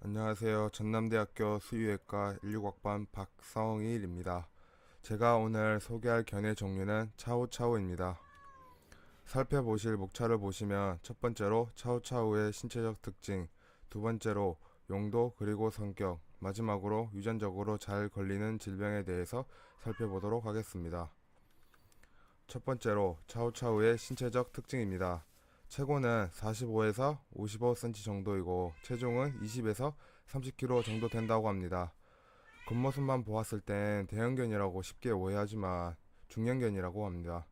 안녕하세요. 전남대학교 수의외과 16학번 박성일입니다. 제가 오늘 소개할 견해 종류는 차우차우입니다. 살펴보실 목차를 보시면 첫 번째로 차우차우의 신체적 특징, 두 번째로 용도 그리고 성격, 마지막으로 유전적으로 잘 걸리는 질병에 대해서 살펴보도록 하겠습니다. 첫 번째로 차우차우의 신체적 특징입니다. 체고는 45에서 55cm 정도이고 체중은 20에서 30kg 정도 된다고 합니다. 겉모습만 보았을 땐 대형견이라고 쉽게 오해하지만 중형견이라고 합니다.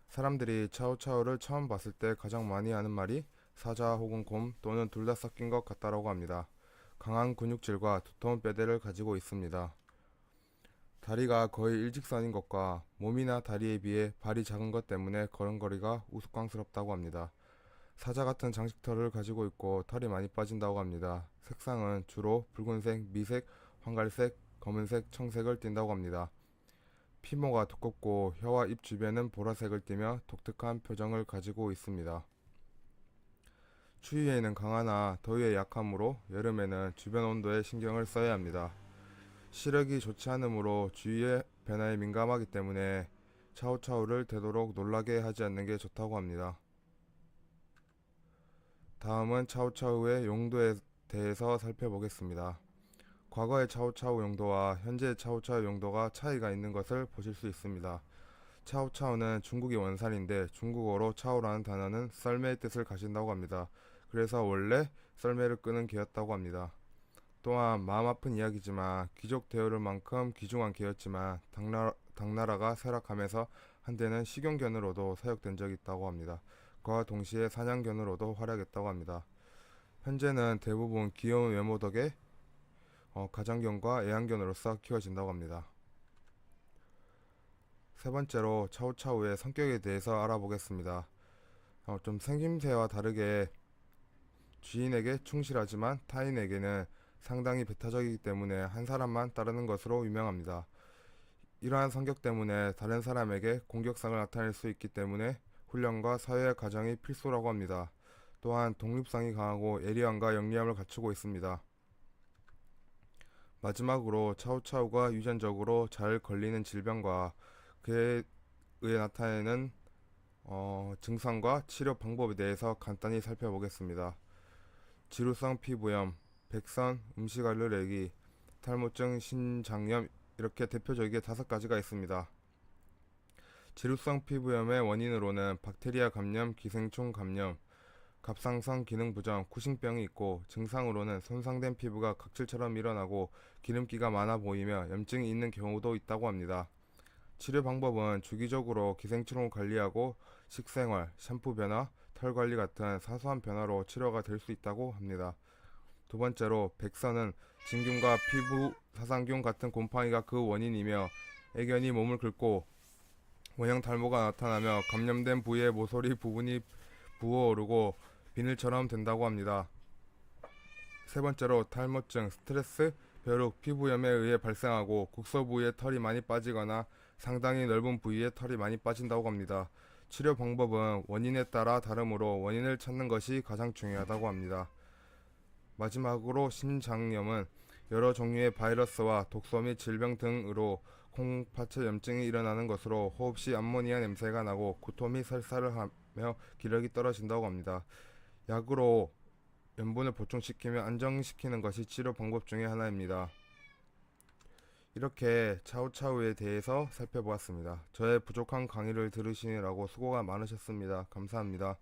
사람들이 차우차우를 처음 봤을 때 가장 많이 하는 말이 사자 혹은 곰 또는 둘 다 섞인 것 같다라고 합니다. 강한 근육질과 두터운 뼈대를 가지고 있습니다. 다리가 거의 일직선인 것과 몸이나 다리에 비해 발이 작은 것 때문에 걸음걸이가 우스꽝스럽다고 합니다. 사자 같은 장식털을 가지고 있고 털이 많이 빠진다고 합니다. 색상은 주로 붉은색, 미색, 황갈색, 검은색, 청색을 띈다고 합니다. 피모가 두껍고 혀와 입 주변은 보라색을 띠며 독특한 표정을 가지고 있습니다. 추위에는 강하나 더위에 약하므로 여름에는 주변 온도에 신경을 써야 합니다. 시력이 좋지 않으므로 주위의 변화에 민감하기 때문에 차우차우를 되도록 놀라게 하지 않는 게 좋다고 합니다. 다음은 차우차우의 용도에 대해서 살펴보겠습니다. 과거의 차우차우 용도와 현재의 차우차우 용도가 차이가 있는 것을 보실 수 있습니다. 차우차우는 중국의 원산인데 중국어로 차우라는 단어는 썰매의 뜻을 가진다고 합니다. 그래서 원래 썰매를 끄는 개였다고 합니다. 또한 마음 아픈 이야기지만 귀족 대우를 만큼 귀중한 개였지만 당나라가 쇠락하면서 한때는 식용견으로도 사육된 적이 있다고 합니다. 그와 동시에 사냥견으로도 활약했다고 합니다. 현재는 대부분 귀여운 외모 덕에 가장견과 애완견으로서 키워진다고 합니다. 세 번째로 차우차우의 성격에 대해서 알아보겠습니다. 좀 생김새와 다르게 주인에게 충실하지만 타인에게는 상당히 배타적이기 때문에 한 사람만 따르는 것으로 유명합니다. 이러한 성격 때문에 다른 사람에게 공격성을 나타낼 수 있기 때문에 훈련과 사회 과정이 필수라고 합니다. 또한 독립성이 강하고 예리함과 영리함을 갖추고 있습니다. 마지막으로 차우차우가 유전적으로 잘 걸리는 질병과 그에 의해 나타내는 증상과 치료 방법에 대해서 간단히 살펴보겠습니다. 지루성 피부염, 백선, 음식 알레르기, 탈모증, 신장염 이렇게 대표적인 5가지가 있습니다. 지루성 피부염의 원인으로는 박테리아 감염, 기생충 감염, 갑상선 기능 부정, 쿠싱병이 있고 증상으로는 손상된 피부가 각질처럼 일어나고 기름기가 많아 보이며 염증이 있는 경우도 있다고 합니다. 치료 방법은 주기적으로 기생충을 관리하고 식생활, 샴푸 변화, 털 관리 같은 사소한 변화로 치료가 될 수 있다고 합니다. 두 번째로 백선은 진균과 피부 사상균 같은 곰팡이가 그 원인이며 애견이 몸을 긁고 원형 탈모가 나타나며 감염된 부위의 모서리 부분이 부어오르고 비늘처럼 된다고 합니다. 세 번째로 탈모증, 스트레스, 벼룩, 피부염에 의해 발생하고 국소 부위에 털이 많이 빠지거나 상당히 넓은 부위에 털이 많이 빠진다고 합니다. 치료 방법은 원인에 따라 다르므로 원인을 찾는 것이 가장 중요하다고 합니다. 마지막으로 신장염은 여러 종류의 바이러스와 독소 및 질병 등으로 콩팥에 염증이 일어나는 것으로 호흡 시 암모니아 냄새가 나고 구토 및 설사를 하며 기력이 떨어진다고 합니다. 약으로 염분을 보충시키며 안정시키는 것이 치료 방법 중에 하나입니다. 이렇게 차우차우에 대해서 살펴보았습니다. 저의 부족한 강의를 들으시느라고 수고가 많으셨습니다. 감사합니다.